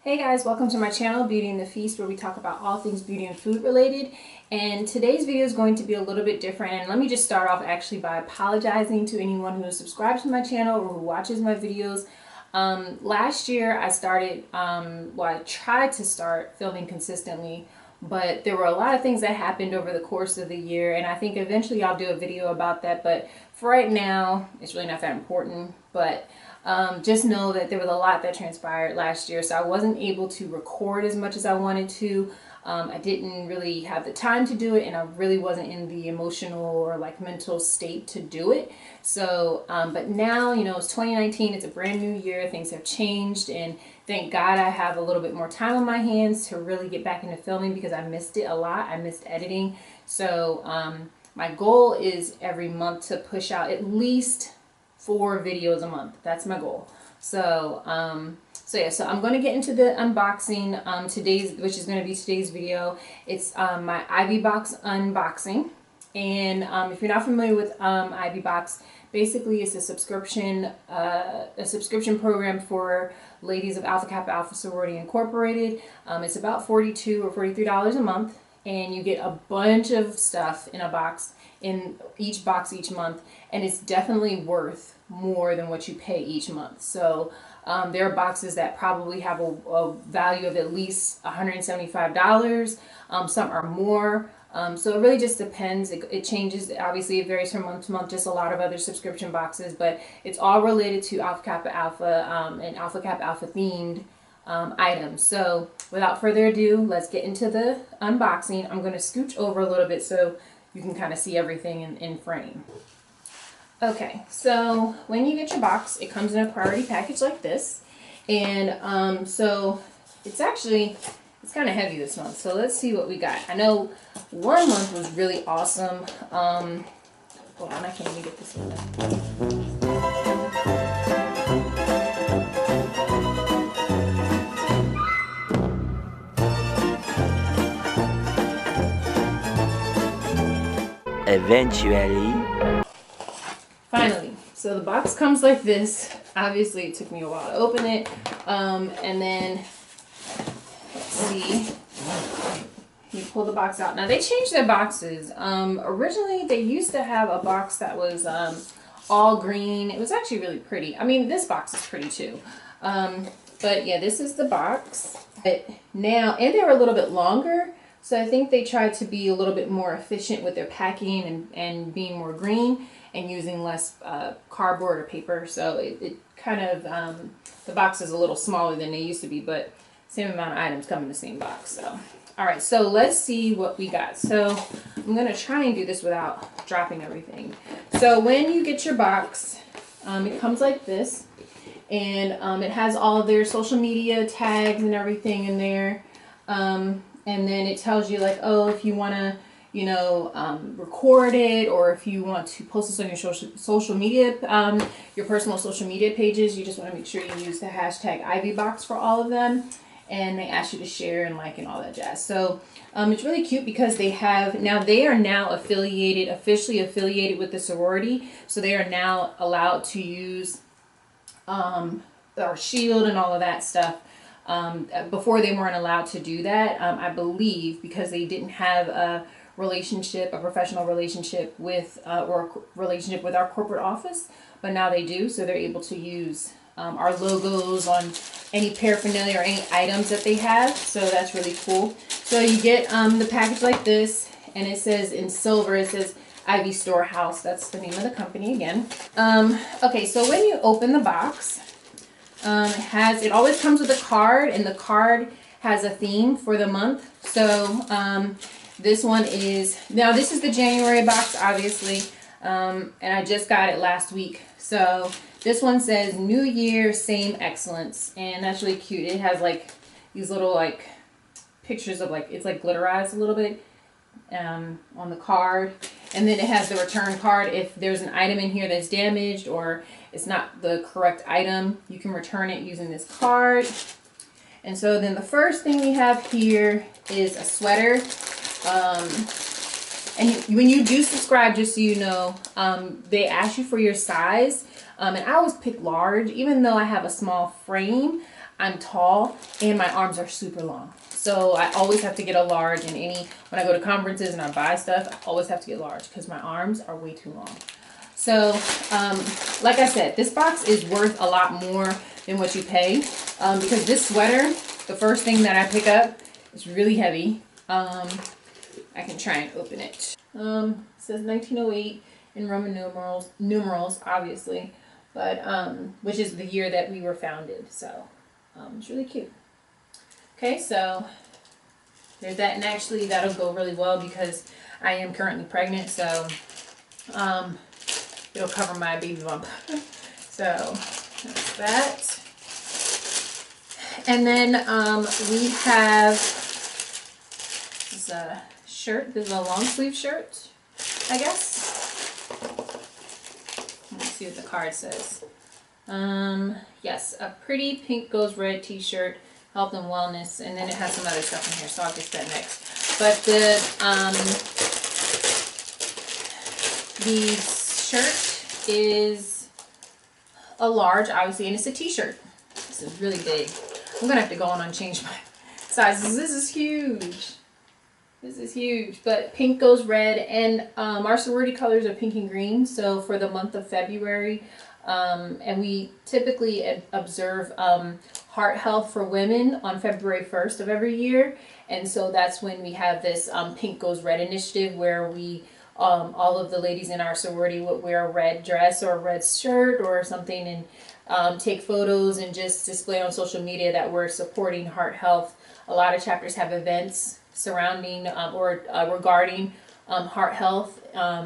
Hey guys, welcome to my channel, Beauty and the Feast, where we talk about all things beauty and food related. And today's video is going to be a little bit different. And let me just start off actually by apologizing to anyone who subscribes to my channel or who watches my videos. Last year I started, I tried to start filming consistently, but there were a lot of things that happened over the course of the year. And I think eventually I'll do a video about that. But for right now, it's really not that important. But just know that there was a lot that transpired last year, so I wasn't able to record as much as I wanted to. I didn't really have the time to do it, and I really wasn't in the emotional or like mental state to do it. So, but now, you know, it's 2019, it's a brand new year, things have changed, and thank God I have a little bit more time on my hands to really get back into filming because I missed it a lot. I missed editing. So, my goal is every month to push out at least 4 videos a month. That's my goal. So so I'm going to get into the unboxing which is going to be today's video. It's my Ivybox unboxing. And if you're not familiar with Ivybox, basically it's a subscription program for ladies of Alpha Kappa Alpha Sorority Incorporated. It's about $42 or $43 a month, and you get a bunch of stuff in a box, in each box each month, and it's definitely worth more than what you pay each month. So there are boxes that probably have a value of at least $175. Some are more. So it really just depends. It changes. Obviously, it varies from month to month, just a lot of other subscription boxes, but it's all related to Alpha Kappa Alpha and Alpha Kappa Alpha themed items. So without further ado, let's get into the unboxing. I'm going to scooch over a little bit so you can kind of see everything in frame. Okay, so when you get your box, it comes in a priority package like this. And so it's kind of heavy this month. So let's see what we got. I know one month was really awesome. Hold on, I can't even get this one. Eventually. Finally, so the box comes like this. Obviously, it took me a while to open it. And then, let's see, you pull the box out. Now, they changed their boxes. Originally, they used to have a box that was all green. It was actually really pretty. I mean, this box is pretty too. But yeah, this is the box. But now, and they were a little bit longer. So I think they tried to be a little bit more efficient with their packing and being more green and using less cardboard or paper. So it kind of, the box is a little smaller than they used to be, but same amount of items come in the same box. So, all right, so let's see what we got. So I'm gonna try and do this without dropping everything. So when you get your box, it comes like this, and it has all of their social media tags and everything in there. And then it tells you like, oh, if you want to, you know, record it, or if you want to post this on your social media, your personal social media pages, you just want to make sure you use the hashtag Ivybox for all of them. And they ask you to share and like and all that jazz. So it's really cute because they are now officially affiliated with the sorority. So they are now allowed to use our shield and all of that stuff. Before they weren't allowed to do that, I believe, because they didn't have a professional relationship with or a relationship with our corporate office, but now they do. So they're able to use our logos on any paraphernalia or any items that they have. So that's really cool. So you get the package like this, and it says in silver, it says Ivy Storehouse. That's the name of the company again. Okay, so when you open the box, it always comes with a card, and the card has a theme for the month. So this one is, now this is the January box, obviously, and I just got it last week. So this one says New Year, Same Excellence, and that's really cute. It has like these little like pictures of like, it's like glitterized a little bit on the card. And then it has the return card. If there's an item in here that's damaged or it's not the correct item, you can return it using this card. And so then the first thing we have here is a sweater. And when you do subscribe, just so you know, they ask you for your size. And I always pick large, even though I have a small frame. I'm tall and my arms are super long. So I always have to get a large when I go to conferences and I buy stuff, I always have to get large because my arms are way too long. So, like I said, this box is worth a lot more than what you pay because this sweater, the first thing that I pick up, is really heavy. I can try and open it. It says 1908 in Roman numerals, obviously, but which is the year that we were founded. So it's really cute. Okay, so there's that, and actually that'll go really well because I am currently pregnant, so it'll cover my baby bump. So that's that. And then we have this a shirt. This is a long sleeve shirt, I guess. Let's see what the card says. Yes, a pretty pink goes red t-shirt, health and wellness, and then it has some other stuff in here, so I'll get that next. But the shirt is a large, obviously, and it's a t-shirt. This is really big. I'm gonna have to go on and change my sizes. This is huge. This is huge. But pink goes red, and our sorority colors are pink and green. So for the month of February, and we typically observe heart health for women on February 1st of every year. And so that's when we have this Pink Goes Red initiative where we, all of the ladies in our sorority would wear a red dress or a red shirt or something and take photos and just display on social media that we're supporting heart health. A lot of chapters have events surrounding or regarding heart health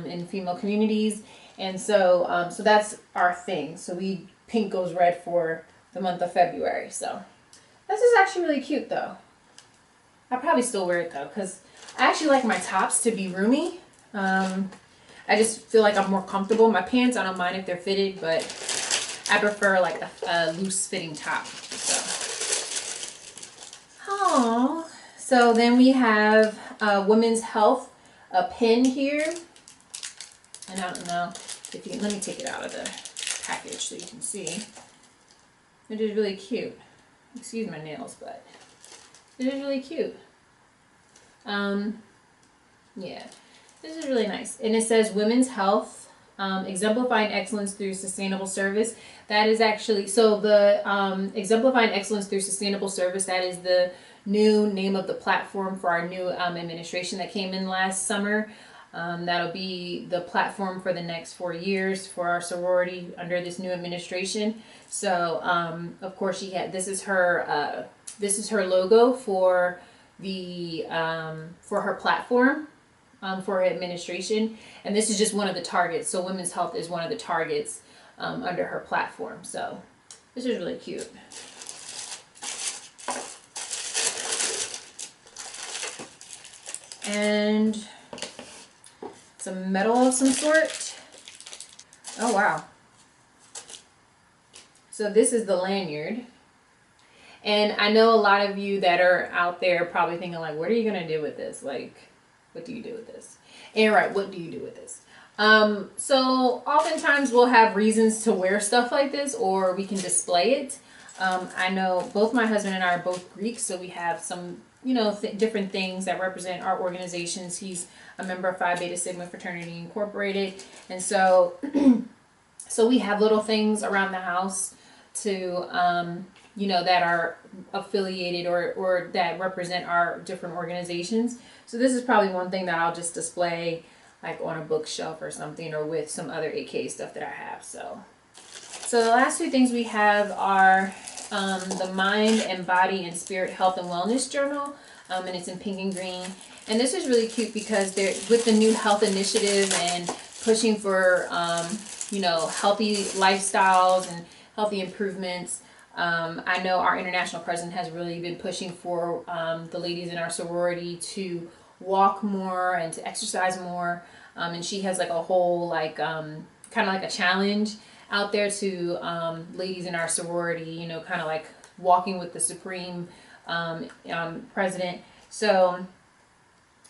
in female communities. And so, so that's our thing. So Pink Goes Red for the month of February. So this is actually really cute though. I'll probably still wear it though because I actually like my tops to be roomy. I just feel like I'm more comfortable. My pants, I don't mind if they're fitted, but I prefer like a loose fitting top. So, oh, so then we have Women's Health, a pin here. And I don't know if you can, let me take it out of the package so you can see. It is really cute. Excuse my nails, but it is really cute. Yeah, this is really nice. And it says Women's Health, exemplifying excellence through sustainable service. That is actually, so the exemplifying excellence through sustainable service, that is the new name of the platform for our new administration that came in last summer. That'll be the platform for the next 4 years for our sorority under this new administration. So, of course, this is her logo for the for her platform for her administration, and this is just one of the targets. So, women's health is one of the targets under her platform. So, this is really cute. And some metal of some sort. Oh wow. So this is the lanyard. And I know a lot of you that are out there probably thinking like, what are you gonna do with this? Like, what do you do with this? And right, what do you do with this? So oftentimes we'll have reasons to wear stuff like this, or we can display it. I know both my husband and I are both Greek, so we have some, you know, different things that represent our organizations. He's a member of Phi Beta Sigma Fraternity Incorporated, and so so we have little things around the house to you know, that are affiliated or that represent our different organizations. So this is probably one thing that I'll just display like on a bookshelf or something, or with some other AK stuff that I have. So the last two things we have are the Mind and Body and Spirit Health and Wellness Journal, and it's in pink and green. And this is really cute because they're with the new health initiative and pushing for you know, healthy lifestyles and healthy improvements. I know our international president has really been pushing for the ladies in our sorority to walk more and to exercise more. And she has like a whole like kind of like a challenge out there to ladies in our sorority, you know, kind of like walking with the supreme president. So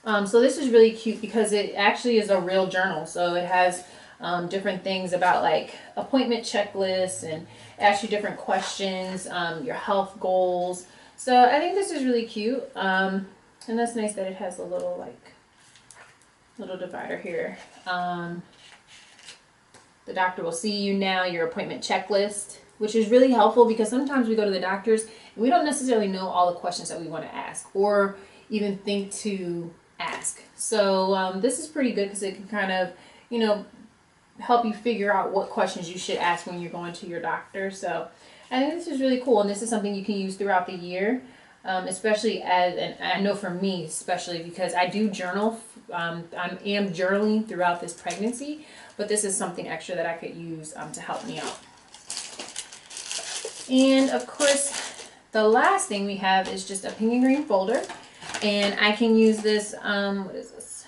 this is really cute because it actually is a real journal. So it has different things about like appointment checklists and ask you different questions, your health goals. So I think this is really cute. And that's nice that it has a little like little divider here. The doctor will see you now, your appointment checklist, which is really helpful because sometimes we go to the doctors and we don't necessarily know all the questions that we want to ask or even think to ask. So this is pretty good because it can kind of, you know, help you figure out what questions you should ask when you're going to your doctor. So I think this is really cool, and this is something you can use throughout the year, especially and I know for me especially because I do journal. I am journaling throughout this pregnancy, but this is something extra that I could use to help me out. And of course, the last thing we have is just a pink and green folder, and I can use this, what is this?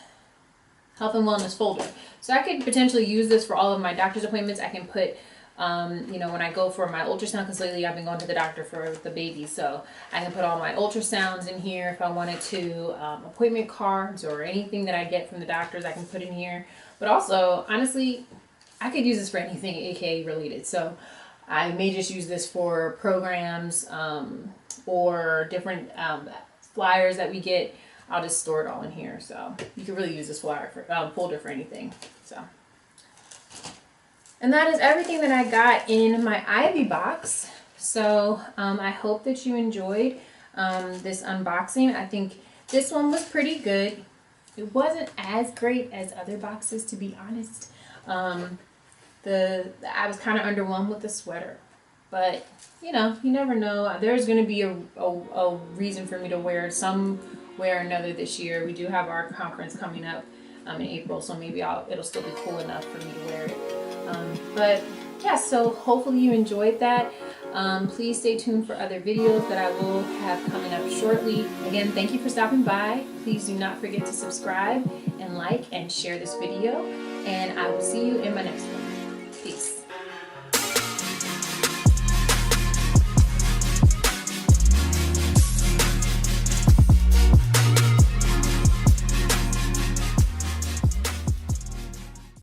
Health and wellness folder. So I could potentially use this for all of my doctor's appointments. I can put, you know, when I go for my ultrasound, because lately I've been going to the doctor for the baby, so I can put all my ultrasounds in here if I wanted to, appointment cards or anything that I get from the doctors I can put in here. But also, honestly, I could use this for anything AKA related. So I may just use this for programs or different flyers that we get. I'll just store it all in here. So you can really use this flyer for, folder for anything. So, and that is everything that I got in my Ivybox. So I hope that you enjoyed this unboxing. I think this one was pretty good. It wasn't as great as other boxes, to be honest. I was kind of underwhelmed with the sweater, but you know, you never know. There's going to be a reason for me to wear some way or another this year. We do have our conference coming up in April, so maybe it'll still be cool enough for me to wear it. But yeah, so hopefully you enjoyed that. Please stay tuned for other videos that I will have coming up shortly. Again, thank you for stopping by. Please do not forget to subscribe and like and share this video, and I will see you in my next one.